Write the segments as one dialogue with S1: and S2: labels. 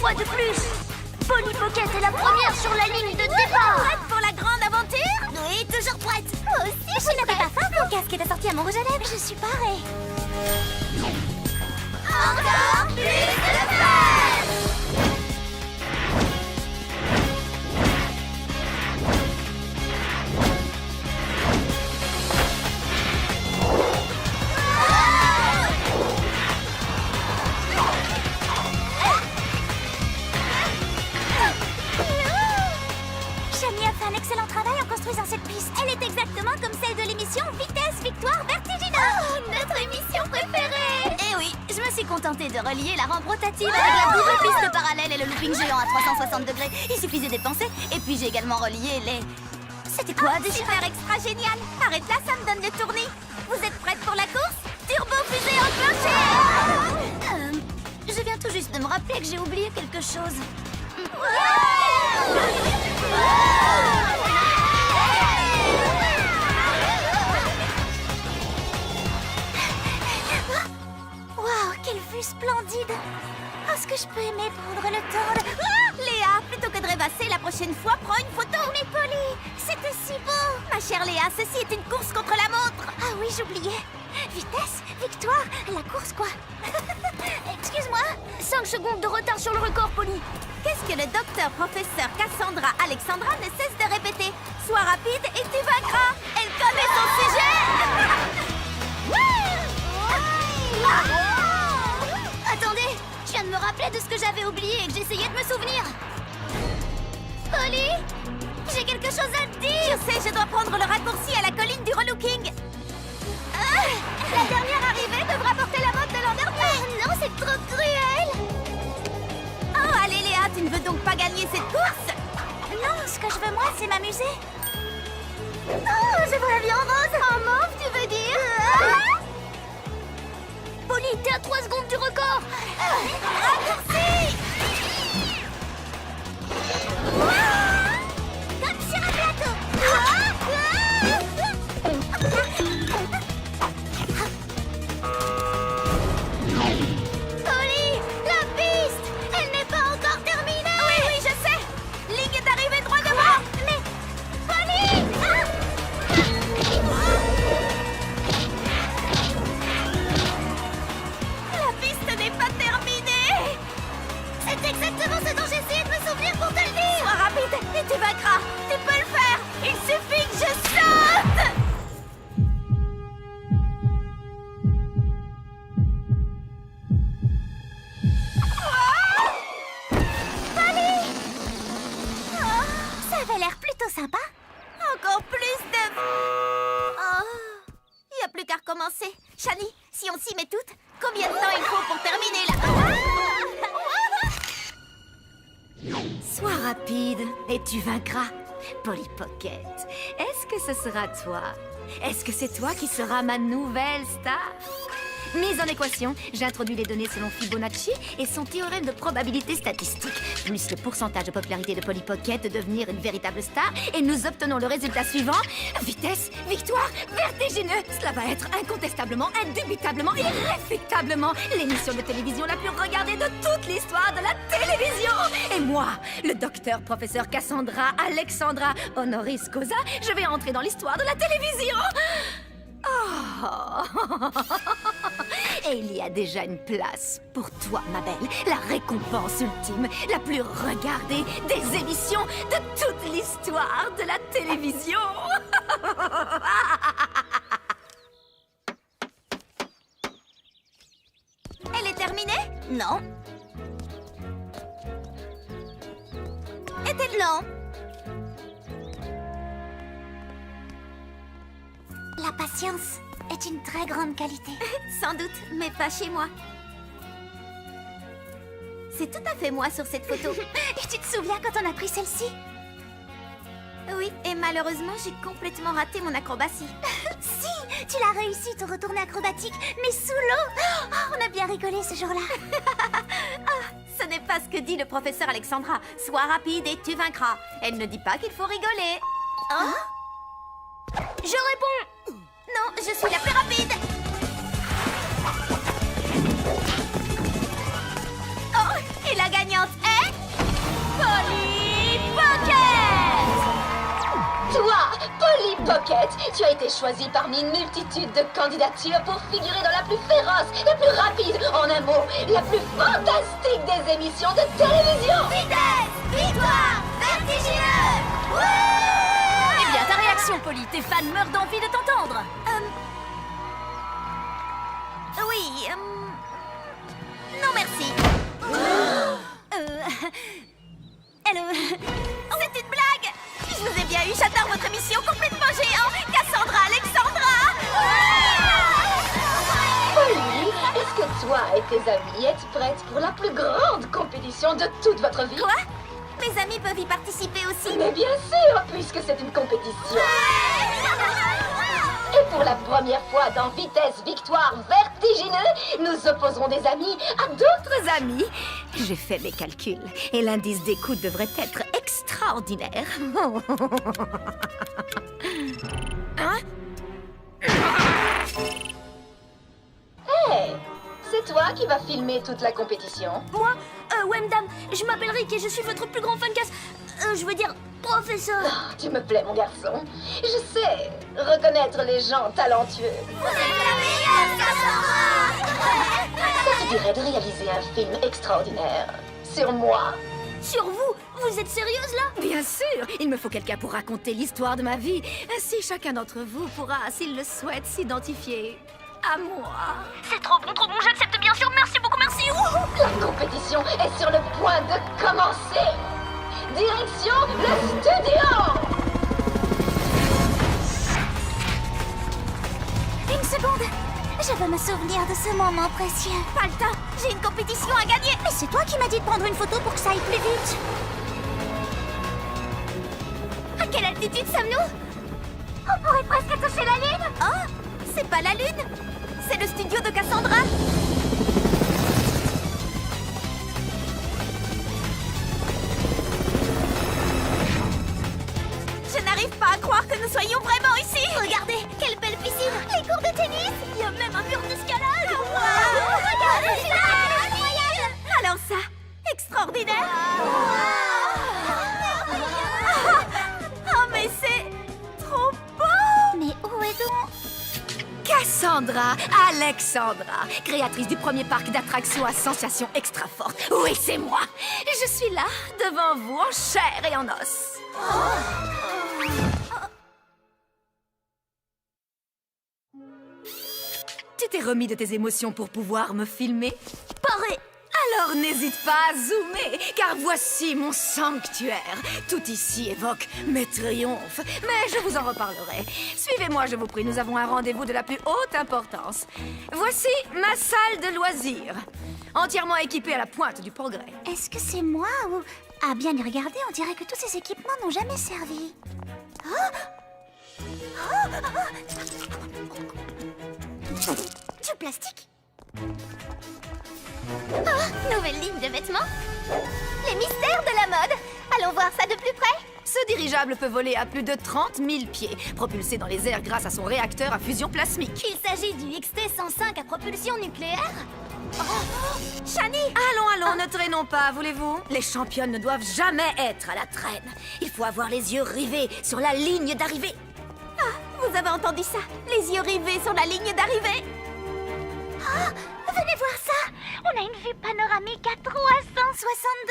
S1: fois de plus. Polly Pocket est la première sur la ligne de départ.
S2: Prête pour la grande aventure? Oui, toujours prête. Moi aussi, je n'avais pas faim. Mon casque est assorti à mon rouge à lèvres. Je suis parée. Encore plus de fun! Shani a fait un excellent travail en construisant cette piste. Elle est exactement comme celle de l'émission Vitesse, Victoire, Vertigineuse. Oh, notre émission préférée! Eh oui, je me suis contentée de relier la rampe rotative avec la double piste parallèle et le looping géant à 360 degrés. Il suffisait d'y penser. Et puis j'ai également relié les... C'était quoi déjà? Super extra génial! Arrête là, ça me donne le tournis. Vous êtes prête pour la course? Turbo fusée enclenchée! Je viens tout juste de me rappeler que j'ai oublié quelque chose. Waouh, quelle vue splendide! Est-ce que je peux aimer prendre le temps de... Léa, plutôt que de rêvasser, la prochaine fois, prends une photo! Mais Polly, c'était si beau! Ma chère Léa, ceci est une course contre la montre! Ah oui, j'oubliais! Vitesse, victoire, la course quoi! Excuse-moi!
S1: 5 secondes de retard sur le record, Polly.
S2: Qu'est-ce que le docteur professeur Cassandra Alexandra ne cesse de répéter? Sois rapide et tu vaincras! Elle connaît son sujet! Attendez, je viens de me rappeler de ce que j'avais oublié et que j'essayais de me souvenir. Polly, j'ai quelque chose à te dire. Je sais, je dois prendre le raccourci à la colline du relooking. La dernière arrivée devra porter la mode de l'an dernier. Non, c'est trop cruel. Oh, allez Léa, tu ne veux donc pas gagner cette course? Non, ce que je veux moi, c'est m'amuser. Oh, je vois la vie en rose. En mauve, tu veux dire?
S1: Polly, t'es à 3 secondes du record.
S2: Raccourci! Comme sur un plateau. Polly, la piste! Elle n'est pas encore terminée! Oui, oui, je sais! Ligne d'arrivée droit devant! Mais... Polly! La piste n'est pas terminée! C'est exactement ce dont j'essayais de me souvenir pour te le dire! Sois rapide et tu vaincras! Tu peux le faire! Il suffit que je saute! Ça avait l'air plutôt sympa. Encore plus de... Oh, il n'y a plus qu'à recommencer. Shani, si on s'y met toutes, combien de temps il faut pour terminer là?
S3: Sois rapide et tu vaincras. Polly Pocket, est-ce que ce sera toi? Est-ce que c'est toi qui seras ma nouvelle star? Mise en équation, j'introduis les données selon Fibonacci et son théorème de probabilité statistique, plus le pourcentage de popularité de Polly Pocket de devenir une véritable star, et nous obtenons le résultat suivant. Vitesse, victoire, vertigineux. Cela va être incontestablement, indubitablement, irréfutablement l'émission de télévision la plus regardée de toute l'histoire de la télévision. Et moi, le docteur professeur Cassandra Alexandra honoris causa, je vais entrer dans l'histoire de la télévision. Oh. Et il y a déjà une place pour toi, ma belle. La récompense ultime, la plus regardée des émissions de toute l'histoire de la télévision.
S2: Elle est terminée? Non. Était lent. La patience est une très grande qualité. Sans doute, mais pas chez moi. C'est tout à fait moi sur cette photo. Et tu te souviens quand on a pris celle-ci? Oui, et malheureusement, j'ai complètement raté mon acrobatie. Si, tu l'as réussi, ton retourné acrobatique, mais sous l'eau. Oh, on a bien rigolé ce jour-là. Ce n'est pas ce que dit le professeur Alexandra. Sois rapide et tu vaincras. Elle ne dit pas qu'il faut rigoler. Hein? Je réponds. Non, je suis la plus rapide. Oh, et la gagnante est...
S4: Pocket, tu as été choisie parmi une multitude de candidatures pour figurer dans la plus féroce, la plus rapide, en un mot, la plus fantastique des émissions de télévision.
S2: Vitesse, victoire, vertigineux.
S1: Eh bien, ta réaction, Polly, tes fans meurent d'envie de t'entendre.
S2: Oui, non merci. C'est une blague. Je vous ai bien eu, j'adore votre émission complètement géant. Cassandra, Alexandra.
S4: Polly, est-ce que toi et tes amis êtes prêtes pour la plus grande compétition de toute votre vie?
S2: Quoi? Mes amis peuvent y participer aussi.
S4: Mais bien sûr, puisque c'est une compétition. Et pour la première fois dans Vitesse Victoire Vertigineux, nous opposerons des amis à d'autres
S3: amis. J'ai fait mes calculs et l'indice d'écoute devrait être extraordinaire. Hein?
S4: Hey, c'est toi qui vas filmer toute la compétition?
S1: Moi, ouais, madame, je m'appelle Rick et je suis votre plus grand fan je veux dire, professeur.
S4: Oh, tu me plais, mon garçon. Je sais reconnaître les gens talentueux.
S2: Vous êtes la meilleure, Cassandra.
S4: Ça te dirait de réaliser un film extraordinaire sur moi?
S1: Sur vous? Vous êtes sérieuse, là?
S3: Bien sûr, il me faut quelqu'un pour raconter l'histoire de ma vie. Ainsi, chacun d'entre vous pourra, s'il le souhaite, s'identifier à moi.
S1: C'est trop bon, j'accepte bien sûr. Merci beaucoup, merci.
S4: La compétition est sur le point de commencer. Direction le studio!
S2: Une seconde. Je veux me souvenir de ce moment précieux. Pas le temps. J'ai une compétition à gagner. Mais c'est toi qui m'as dit de prendre une photo pour que ça aille plus vite. À quelle altitude sommes-nous? On pourrait presque toucher la Lune. Oh, c'est pas la Lune. C'est le studio de Cassandra. Je n'arrive pas à croire que nous soyons vraiment ici. Regardez, quelle belle piscine. Les cours de tennis. Il y a même un mur d'escalade. Wow. Regardez, c'est incroyable. Alors ça, extraordinaire. Oh, mais c'est trop beau. Mais où est donc
S3: Cassandra Alexandra, créatrice du premier parc d'attractions à sensations extra fortes. Oui, c'est moi. Je suis là, devant vous, en chair et en os. Tu t'es remis de tes émotions pour pouvoir me filmer?
S1: Pareil.
S3: Alors n'hésite pas à zoomer, car voici mon sanctuaire. Tout ici évoque mes triomphes, mais je vous en reparlerai. Suivez-moi, je vous prie, nous avons un rendez-vous de la plus haute importance. Voici ma salle de loisirs, entièrement équipée à la pointe du progrès.
S2: Est-ce que c'est moi ou... Ah, bien y regarder, on dirait que tous ces équipements n'ont jamais servi. Du plastique. Oh, nouvelle ligne de vêtements. Les mystères de la mode. Allons voir ça de plus près.
S3: Ce dirigeable peut voler à plus de 30 000 pieds, propulsé dans les airs grâce à son réacteur à fusion plasmique.
S2: Il s'agit du XT-105 à propulsion nucléaire. Shani!
S3: Allons, ne traînons pas, voulez-vous? Les championnes ne doivent jamais être à la traîne. Il faut avoir les yeux rivés sur la ligne d'arrivée.
S2: Vous avez entendu ça? Les yeux rivés sur la ligne d'arrivée. Venez voir ça! On a une vue panoramique à 360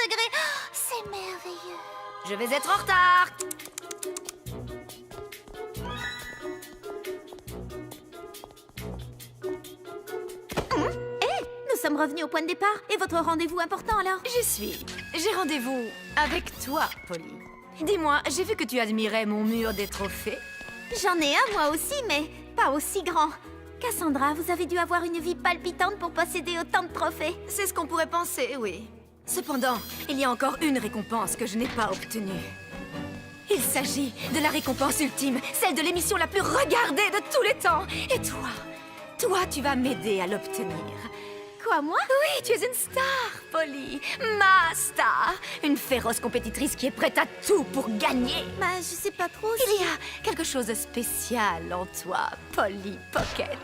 S2: degrés. C'est merveilleux.
S3: Je vais être en retard.
S2: Nous sommes revenus au point de départ. Et votre rendez-vous important alors?
S3: J'y suis. J'ai rendez-vous avec toi, Polly. Dis-moi, j'ai vu que tu admirais mon mur des trophées.
S2: J'en ai un moi aussi, mais pas aussi grand. Cassandra, vous avez dû avoir une vie palpitante pour posséder autant de trophées.
S3: C'est ce qu'on pourrait penser, oui. Cependant, il y a encore une récompense que je n'ai pas obtenue. Il s'agit de la récompense ultime, celle de l'émission la plus regardée de tous les temps. Et toi, tu vas m'aider à l'obtenir.
S2: Quoi, moi?
S3: Oui, tu es une star, Polly. Ma star. Une féroce compétitrice qui est prête à tout pour gagner.
S2: Bah, je sais pas trop si...
S3: Il y a quelque chose de spécial en toi, Polly Pocket.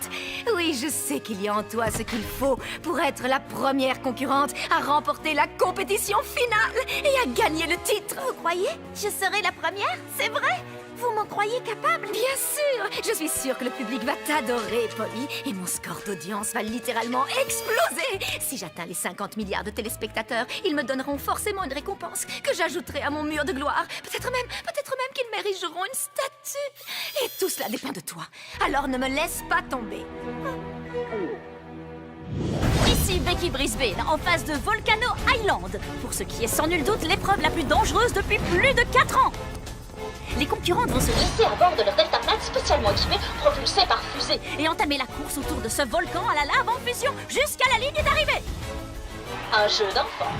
S3: Oui, je sais qu'il y a en toi ce qu'il faut pour être la première concurrente à remporter la compétition finale et à gagner le titre.
S2: Vous croyez? Je serai la première? C'est vrai? Vous m'en croyez capable?
S3: Bien sûr! Je suis sûre que le public va t'adorer, Polly. Et mon score d'audience va littéralement exploser! Si j'atteins les 50 milliards de téléspectateurs, ils me donneront forcément une récompense que j'ajouterai à mon mur de gloire. Peut-être même qu'ils m'érigeront une statue. Et tout cela dépend de toi. Alors ne me laisse pas tomber.
S5: Ici Becky Brisbane, en face de Volcano Island, pour ce qui est sans nul doute l'épreuve la plus dangereuse depuis plus de 4 ans. Les concurrentes vont se
S4: Laissés à bord de leur deltaplane spécialement équipé, propulsé par fusée.
S5: et entamer la course autour de ce volcan à la lave en fusion jusqu'à la ligne d'arrivée.
S4: Un jeu d'enfant.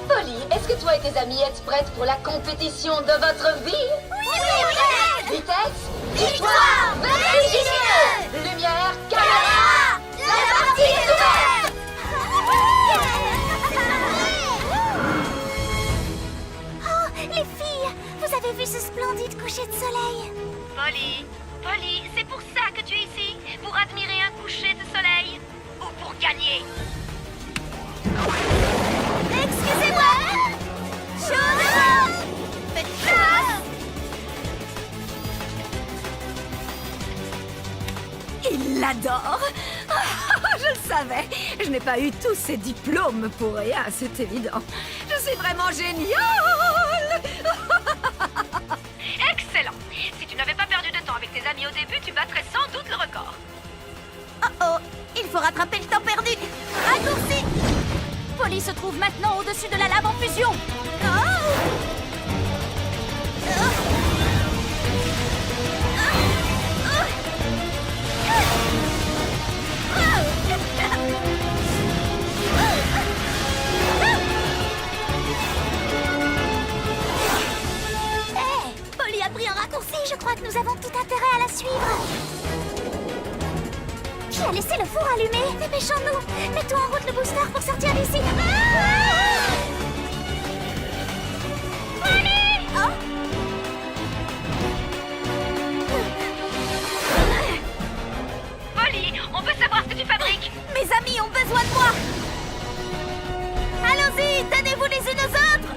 S4: Polly, est-ce que toi et tes amis êtes prêtes pour la compétition de votre vie?
S2: Oui!
S4: Vitesse,
S2: Victoire
S4: vertigineuse! Lumière, caméra, la partie est ouverte!
S2: Oh, les filles! Vous avez vu ce splendide coucher de soleil?
S3: Polly, c'est pour ça que tu es ici? Pour admirer un coucher de soleil? Ou pour gagner?
S2: Excusez-moi! Chaud! Faites place!
S3: Il l'adore. Je le savais. Je n'ai pas eu tous ces diplômes pour rien, c'est évident. Je suis vraiment géniale. Excellent. Si tu n'avais pas perdu de temps avec tes amis au début, tu battrais sans doute le record.
S2: Oh oh! Il faut rattraper le temps perdu! Raccourci!
S5: Polly se trouve maintenant au-dessus de la lave en fusion.
S2: Hé! Polly a pris un raccourci! Je crois que nous avons tout intérêt à la suivre! Qui a laissé le four allumé? Dépêchons-nous! Mettons en route le booster pour sortir d'ici! Polly! Oh!
S3: Polly, on peut savoir ce que tu fabriques.
S2: Mes amis ont besoin de moi! Allons-y! Donnez-vous les unes aux autres!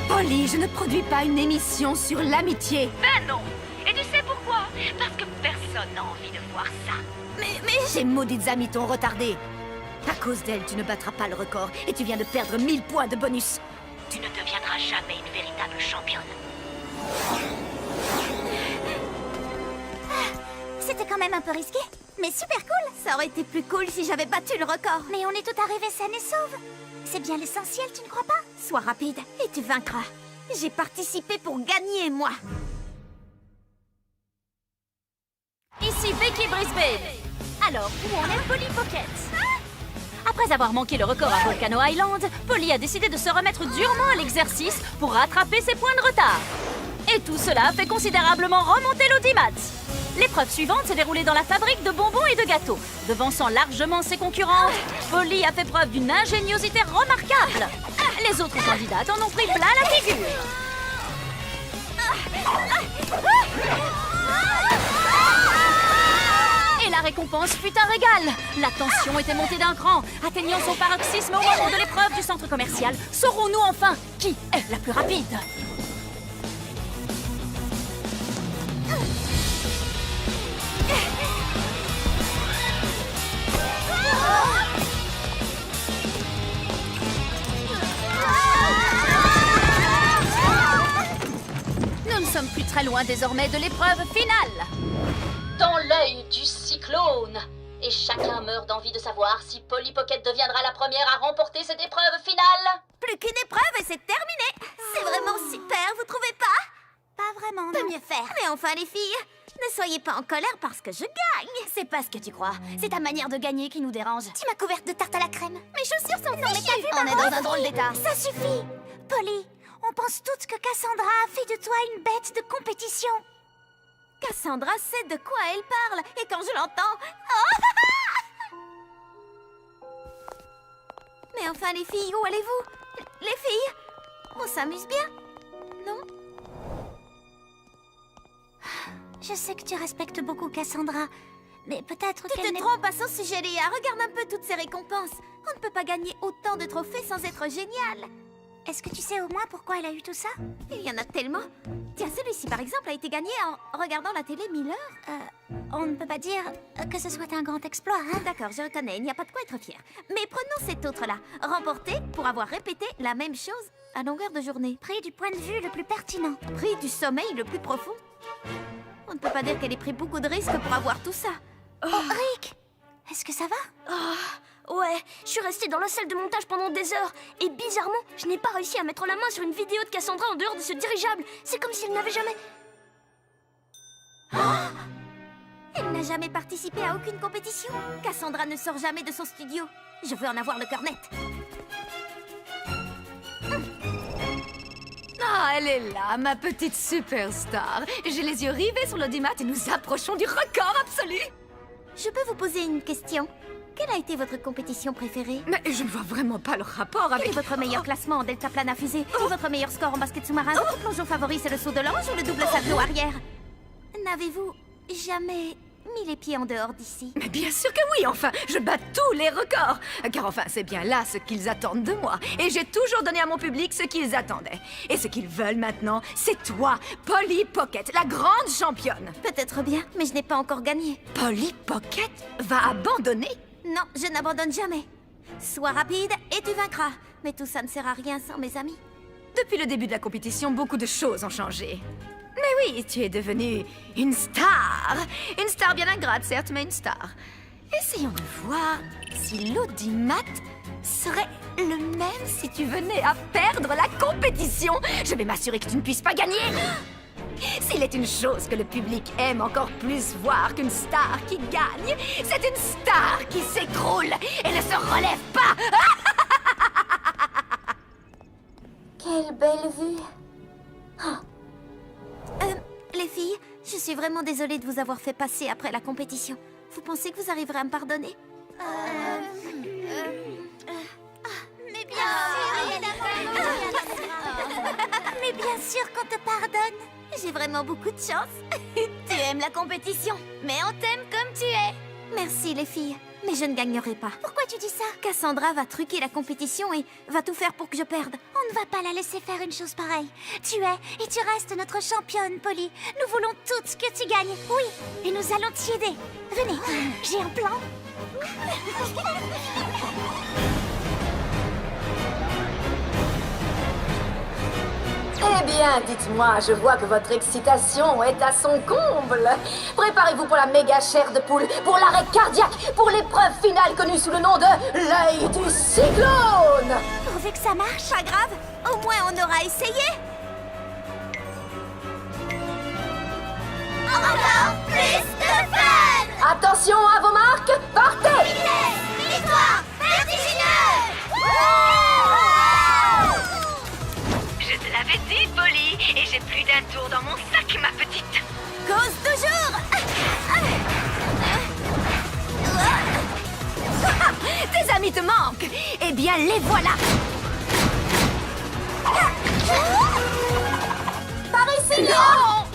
S3: Polly, je ne produis pas une émission sur l'amitié.
S6: Ben non. Et tu sais pourquoi? Parce que personne n'a envie de voir ça.
S3: Mais ces maudites amies t'ont retardé. À cause d'elles, tu ne battras pas le record et tu viens de perdre 1000 points de bonus.
S6: Tu ne deviendras jamais une véritable championne.
S2: C'était quand même un peu risqué, mais super cool. Ça aurait été plus cool si j'avais battu le record. Mais on est tout arrivé saines et sauves. C'est bien l'essentiel, tu ne crois pas? Sois rapide et tu vaincras. J'ai participé pour gagner, moi.
S5: Ici Becky Brisbane. Alors, où en est Polly Pocket? Après avoir manqué le record à Volcano Island, Polly a décidé de se remettre durement à l'exercice pour rattraper ses points de retard. Et tout cela fait considérablement remonter l'audimat. L'épreuve suivante s'est déroulée dans la fabrique de bonbons et de gâteaux. Devançant largement ses concurrentes, Polly a fait preuve d'une ingéniosité remarquable. Les autres candidates en ont pris plein la figure. Et la récompense fut un régal. La tension était montée d'un cran, atteignant son paroxysme au moment de l'épreuve du centre commercial. Saurons-nous enfin qui est la plus rapide? Nous ne sommes plus très loin désormais de l'épreuve finale.
S4: Dans l'œil du cyclone. Et chacun meurt d'envie de savoir si Polly Pocket deviendra la première à remporter cette épreuve finale.
S2: Plus qu'une épreuve et c'est terminé. C'est vraiment super, vous trouvez pas? Pas vraiment, peut mieux faire. Mais enfin, les filles, ne soyez pas en colère parce que je gagne.
S5: C'est pas ce que tu crois. C'est ta manière de gagner qui nous dérange.
S2: Tu m'as couverte de tarte à la crème. Mes chaussures sont fichues.
S5: On est dans un drôle d'état.
S2: Ça suffit. Polly, on pense toutes que Cassandra a fait de toi une bête de compétition. Cassandra sait de quoi elle parle. Et quand je l'entends... Oh Mais enfin, les filles, où allez-vous? Les filles, on s'amuse bien, non? Je sais que tu respectes beaucoup Cassandra, mais peut-être
S3: Tu
S2: qu'elle
S3: te
S2: n'est...
S3: trompes à son sujet, Léa. Regarde un peu toutes ces récompenses. On ne peut pas gagner autant de trophées sans être génial.
S2: Est-ce que tu sais au moins pourquoi elle a eu tout ça?
S3: Il y en a tellement. Tiens, celui-ci, par exemple, a été gagné en regardant la télé 1000 heures.
S2: On ne peut pas dire que ce soit un grand exploit, hein?
S3: D'accord, je reconnais, il n'y a pas de quoi être fier. Mais prenons cet autre-là. Remporté pour avoir répété la même chose à longueur de journée.
S2: Pris du point de vue le plus pertinent.
S3: Prix du sommeil le plus profond. On ne peut pas dire qu'elle ait pris beaucoup de risques pour avoir tout ça.
S2: Oh, Rick! Est-ce que ça va?
S1: Ouais, je suis restée dans la salle de montage pendant des heures. Et bizarrement, je n'ai pas réussi à mettre la main sur une vidéo de Cassandra en dehors de ce dirigeable. C'est comme si elle n'avait jamais...
S3: Elle n'a jamais participé à aucune compétition. Cassandra ne sort jamais de son studio. Je veux en avoir le cœur net.
S7: Ah, elle est là, ma petite superstar. J'ai les yeux rivés sur l'audimat et nous approchons du record absolu.
S3: Je peux vous poser une question? Quelle a été votre compétition préférée?
S7: Mais je ne vois vraiment pas le rapport
S3: Quel
S7: avec...
S3: est votre meilleur classement en delta plane à fusée? Et votre meilleur score en basket sous-marin? Votre plongeon favori, c'est le saut de l'ange ou le double salto arrière? N'avez-vous jamais mis les pieds en dehors d'ici?
S7: Mais bien sûr que oui, enfin, je bats tous les records. Car enfin, c'est bien là ce qu'ils attendent de moi. Et j'ai toujours donné à mon public ce qu'ils attendaient. Et ce qu'ils veulent maintenant, c'est toi, Polly Pocket, la grande championne.
S3: Peut-être bien, mais je n'ai pas encore gagné.
S7: Polly Pocket va abandonner?
S3: Non, je n'abandonne jamais. Sois rapide et tu vaincras. Mais tout ça ne sert à rien sans mes amis.
S7: Depuis le début de la compétition, beaucoup de choses ont changé. Mais oui, tu es devenue une star. Une star bien ingrate, certes, mais une star. Essayons de voir si l'audimat serait le même si tu venais à perdre la compétition. Je vais m'assurer que tu ne puisses pas gagner. S'il est une chose que le public aime encore plus voir qu'une star qui gagne, c'est une star qui s'écroule et ne se relève pas.
S4: Quelle belle vue.
S3: Les filles, je suis vraiment désolée de vous avoir fait passer après la compétition. Vous pensez que vous arriverez à me pardonner?
S2: Mais bien sûr, mais bien sûr qu'on te pardonne.
S3: J'ai vraiment beaucoup de chance. Tu aimes la compétition, mais on t'aime comme tu es. Merci les filles, mais je ne gagnerai pas.
S2: Pourquoi tu dis ça?
S3: Cassandra va truquer la compétition et va tout faire pour que je perde.
S2: On ne va pas la laisser faire une chose pareille. Tu es et tu restes notre championne, Polly. Nous voulons toutes que tu gagnes, oui. Et nous allons t'y aider. Venez, j'ai un plan.
S4: Eh bien, dites-moi, je vois que votre excitation est à son comble. Préparez-vous pour la méga chair de poule, pour l'arrêt cardiaque, pour l'épreuve finale connue sous le nom de l'œil du cyclone.
S2: Pourvu que ça marche.
S3: Pas grave, au moins on aura essayé.
S2: Encore plus de fun.
S4: Attention à vos marques, partez!
S2: Victoire vertigineuse.
S6: Je te l'avais dit, Polly, et j'ai plus d'un tour dans mon sac, ma petite.
S3: Cause toujours.
S7: Tes amis te manquent. Eh bien, les voilà.
S4: Par ici, Léon!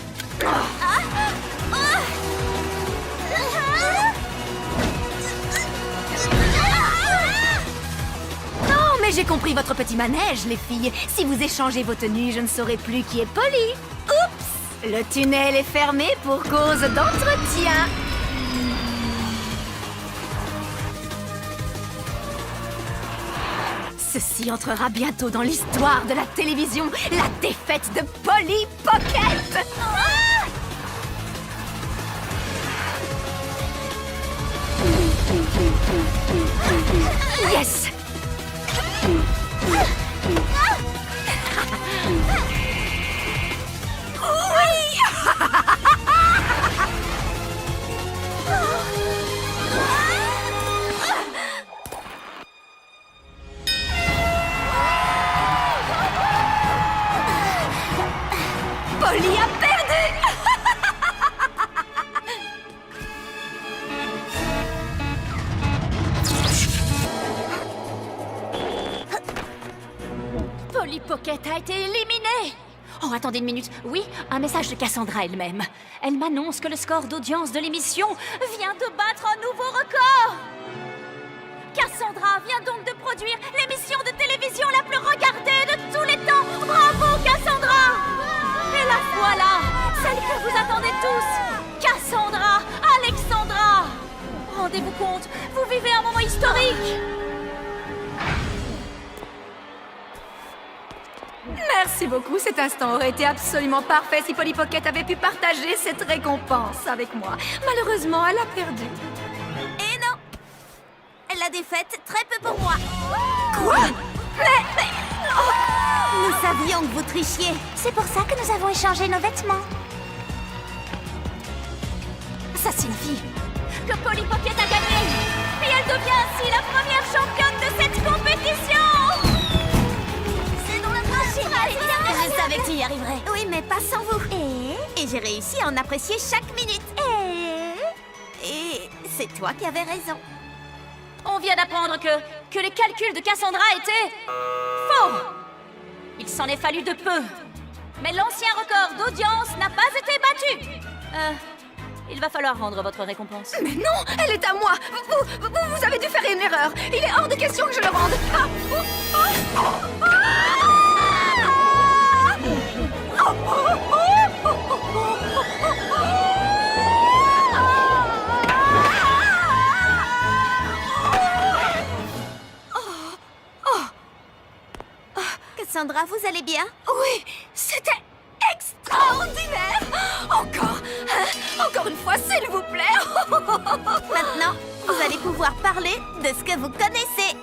S7: Non, mais j'ai compris votre petit manège, les filles. Si vous échangez vos tenues, je ne saurai plus qui est Polly. Oups! Le tunnel est fermé pour cause d'entretien. Ceci entrera bientôt dans l'histoire de la télévision, la défaite de Polly Pocket. Yes! Polly a perdu!
S5: Polly Pocket a été éliminée. Oh, attendez une minute. Oui, un message de Cassandra elle-même. Elle m'annonce que le score d'audience de l'émission vient de battre un nouveau record. Cassandra vient donc de produire l'émission de télévision la plus regardée de tous les temps. Bravo, Cassandra! Et la voilà, celle que vous attendez tous. Cassandra Alexandra. Rendez-vous compte, vous vivez un moment historique.
S7: Merci beaucoup, cet instant aurait été absolument parfait si Polly Pocket avait pu partager cette récompense avec moi. Malheureusement, elle a perdu.
S2: Et non! La défaite, très peu pour moi.
S7: Quoi?
S2: Nous savions que vous trichiez. C'est pour ça que nous avons échangé nos vêtements.
S5: Ça signifie que Polly Pocket a gagné. Et elle devient ainsi la première championne de cette compétition.
S2: C'est dans la Je savais que tu y arriverais. Oui, mais pas sans vous. Et j'ai réussi à en apprécier chaque minute. Et c'est toi qui avais raison.
S5: On vient d'apprendre que les calculs de Cassandra étaient faux. Il s'en est fallu de peu. Mais l'ancien record d'audience n'a pas été battu. Il va falloir rendre votre récompense.
S7: Mais non, elle est à moi. Vous avez dû faire une erreur. Il est hors de question que je le rende.
S2: Cassandra, vous allez bien?
S7: Oui, c'était extraordinaire. Encore une fois, s'il vous plaît.
S2: Maintenant, vous allez pouvoir parler de ce que vous connaissez.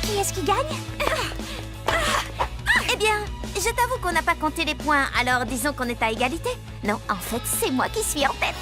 S2: Qui est-ce qui gagne? Eh bien, je t'avoue qu'on n'a pas compté les points, alors disons qu'on est à égalité. Non, en fait, c'est moi qui suis en tête.